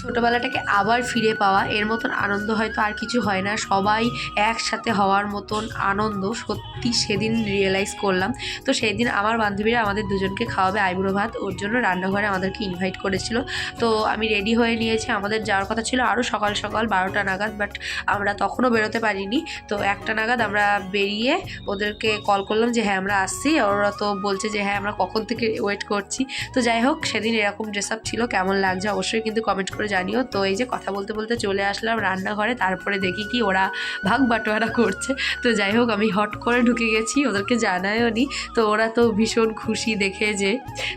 ছোটোবেলাটাকে আবার ফিরে পাওয়া, এর মতন আনন্দ হয়তো আর কিছু হয় না। সবাই একসাথে হওয়ার মতন আনন্দ সত্যি সেদিন রিয়েলাইজ করলাম। তো সেই দিন আমার বান্ধবীরা আমাদের দুজনকে খাওয়াবে আইবুড়ো ভাত, ওর জন্য রান্নাঘরে আমাদেরকে ইনভাইট করেছিল। তো আমি রেডি হয়ে নিয়েছি, আমাদের যাওয়ার কথা ছিল আরও সকাল সকাল 12টা নাগাদ, বাট আমরা তখনও বেরোতে পারিনি। তো 1টা নাগাদ আমরা বেরিয়ে ওদেরকে কল করলাম যে হ্যাঁ আমরা আসছি। ওরা তো বলছে যে হ্যাঁ আমরা কখন থেকে ওয়েট করছি। তো যাই হোক, সেদিন এরকম ড্রেস আপ ছিল, কেমন লাগছে অবশ্যই কিন্তু কমেন্ট করে জানিও। তো এই যে কথা বলতে বলতে চলে আসলাম রান্নাঘরে, তারপরে দেখি কি ওরা ভাগ বাটোয়ারা করছে। তো যাই হোক, আমি হট করে ঢুকে গেছি, ওদেরকে জানায়ও নি। তো ওরা তো ভীষণ খুশি দেখে যে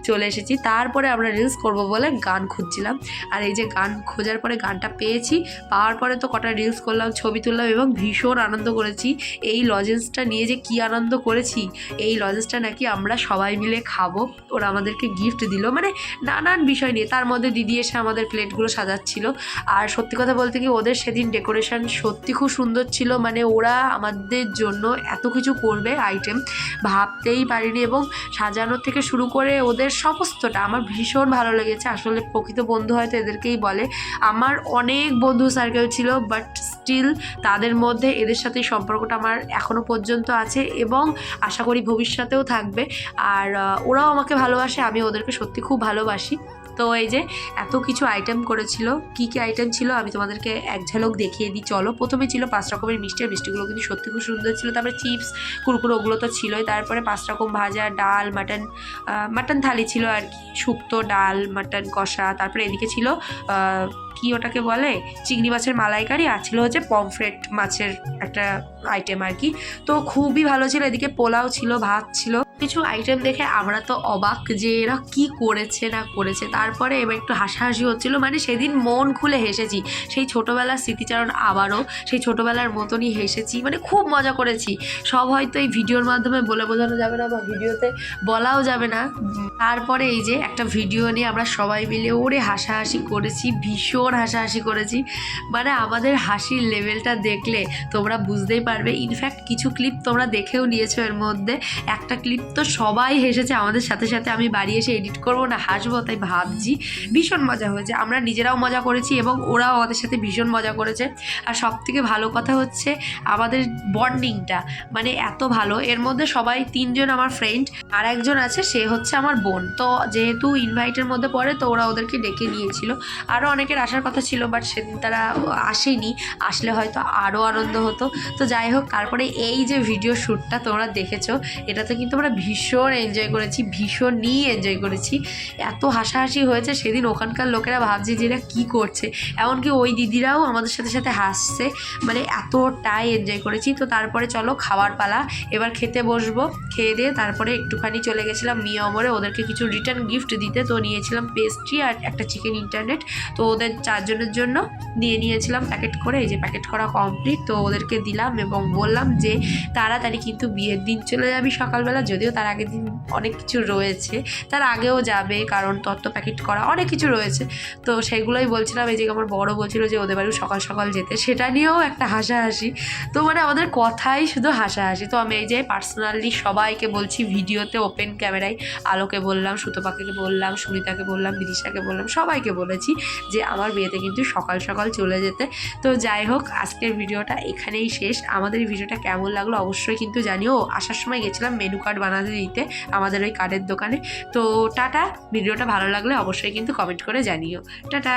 চলে এসেছি। তারপরে আমরা রিলস করব বলে গান খুঁজছিলাম, আর এই যে গান খোঁজার পরে গানটা পেয়েছি। পাওয়ার পরে তো কটা রিলস করলাম, ছবি তুললাম এবং ভীষণ আনন্দ করেছি। এই লজেন্সটা নিয়ে যে কি আনন্দ করেছি, এই লজেন্সটা নাকি আমরা সবাই মিলে খাবো, ওরা আমাদেরকে গিফট দিল, মানে নানান বিষয় নিয়ে। তার মধ্যে দিদি এসে আমাদের প্লেটগুলো সাজাচ্ছিল। আর সত্যি কথা বলতে কি, ওদের সেদিন ডেকোরেশন সত্যি খুব সুন্দর ছিল। মানে ওরা আমাদের জন্য এত কিছু করবে আইটেম ভাবতেই পারিনি, এবং সাজানোর থেকে শুরু করে ওদের সমস্তটা আমার ভীষণ ভালো লেগেছে। আসলে প্রকৃত বন্ধু হয়তো এদেরকেই বলে। আমার অনেক বন্ধু সার্কেল ছিল, বাট স্টিল তাদের মধ্যে এদের সাথে সম্পর্কটা আমার এখনও পর্যন্ত আছে এবং আশা করি ভবিষ্যতেও থাকবে। আর ওরাও আমাকে ভালোবাসে, আমি ওদেরকে সত্যি খুব ভালোবাসি। তো এই যে এত কিছু আইটেম করেছিল, কি কি আইটেম ছিল আমি তোমাদেরকে এক ঝলক দেখিয়ে দিই চলো। প্রথমে ছিল 5 রকমের মিষ্টি, আর মিষ্টিগুলো কিন্তু সত্যি খুব সুন্দর ছিল। তারপরে চিপস, কুরকুরে, ওগুলো তো ছিলই। তারপরে 5 রকম ভাজা, ডাল, মাটন থালি ছিল আর কি, শুক্তো, ডাল, মাটন কষা। তারপরে এদিকে ছিল কি ওটাকে বলে, চিংড়ি মাছের মালাইকারি, আর ছিল হচ্ছে পমফ্রেট মাছের একটা আইটেম আর কি। তো খুবই ভালো ছিল। এদিকে পোলাও ছিল, ভাত ছিল। কিছু আইটেম দেখে আমরা তো অবাক যে এরা কি করেছে না করেছে। তারপরে এবার একটু হাসাহাসি হচ্ছিল, মানে সেদিন মন খুলে হেসেছি। সেই ছোটোবেলার স্মৃতিচারণ আবারও সেই ছোটোবেলার মতনই হেসেছি, মানে খুব মজা করেছি। সব হয়তো এই ভিডিওর মাধ্যমে বলে বোঝানো যাবে না, বা ভিডিওতে বলাও যাবে না। তারপরে এই যে একটা ভিডিও নিয়ে আমরা সবাই মিলে ওরে হাসাহাসি করেছি, ভীষণ হাসাহাসি করেছি। মানে আমাদের হাসির লেভেলটা দেখলে তোমরা বুঝতেই পারবে। ইনফ্যাক্ট কিছু ক্লিপ তোমরা দেখেও নিয়েছো, এর মধ্যে একটা ক্লিপ তো সবাই হেসেছে আমাদের সাথে সাথে। আমি বাড়ি এসে এডিট করবো না হাসবো, তাই ভাবছি। ভীষণ মজা হয়েছে, আমরা নিজেরাও মজা করেছি এবং ওরাও আমাদের সাথে ভীষণ মজা করেছে। আর সবথেকে ভালো কথা হচ্ছে আমাদের বন্ডিংটা মানে এত ভালো। এর মধ্যে সবাই 3 জন আমার ফ্রেন্ড, আর একজন আছে সে হচ্ছে আমার বোন। তো যেহেতু ইনভাইটের মধ্যে পড়ে, তো ওরা ওদেরকে ডেকে নিয়েছিল। আরও অনেকের আসার কথা ছিল, বাট সেদিন তারা আসেনি। আসলে হয়তো আরও আনন্দ হতো। তো যাই হোক, তারপরে এই যে ভিডিও শ্যুটটা তোমরা দেখেছো, এটাতে কিন্তু আমরা ভীষণ এনজয় করেছি, ভীষণই এনজয় করেছি। এত হাসাহাসি হয়েছে সেদিন, ওখানকার লোকেরা ভাবছে যে এরা কী করছে। এমনকি ওই দিদিরাও আমাদের সাথে সাথে হাসছে, মানে এতটাই এনজয় করেছি। তো তারপরে চলো খাবার পালা, এবার খেতে বসবো। খেয়ে দিয়ে তারপরে একটুখানি চলে গেছিলাম মিয়ামরে ওদেরকে কিছু রিটার্ন গিফট দিতে। তো নিয়েছিলাম পেস্ট্রি আর একটা চিকেন ইন্টারনেট। তো ওদের 4 জনের জন্য নিয়েছিলাম প্যাকেট করে। এই যে প্যাকেট করা কমপ্লিট। তো ওদেরকে দিলাম এবং বললাম যে তাড়াতাড়ি কিন্তু বিয়ের দিন চলে যাবি সকালবেলা, যদিও তার আগের দিন অনেক কিছু রয়েছে, তার আগেও যাবে, কারণ তত্ত্ব প্যাকেট করা অনেক কিছু রয়েছে। তো সেগুলোই বলছিলাম। এই যে আমার বড় বলছিল যে ওদের বাড়ি সকাল সকাল যেতে, সেটা নিয়েও একটা হাসাহাসি। তো মানে আমাদের কথাই শুধু হাসাহাসি। তো আমি এই যে পার্সোনালি সবাইকে বলছি ভিডিওতে, ওপেন ক্যামেরায়, আলোকে বললাম, সুতপাকে বললাম, সুনিতাকে বললাম, বিদিশাকে বললাম, সবাইকে বলেছি যে আমার বিয়েতে কিন্তু সকাল সকাল চলে যেতে। তো যাই হোক, আজকের ভিডিওটা এখানেই শেষ। আমাদের এই ভিডিওটা কেমন লাগলো অবশ্যই কিন্তু জানিও। আসার সময় গেছিলাম মেনু কার্ড বানাতে দিতে আমাদের ওই কার্ডের দোকানে। তো টাটা। ভিডিওটা ভালো লাগলে অবশ্যই কিন্তু কমেন্ট করে জানিও। টাটা।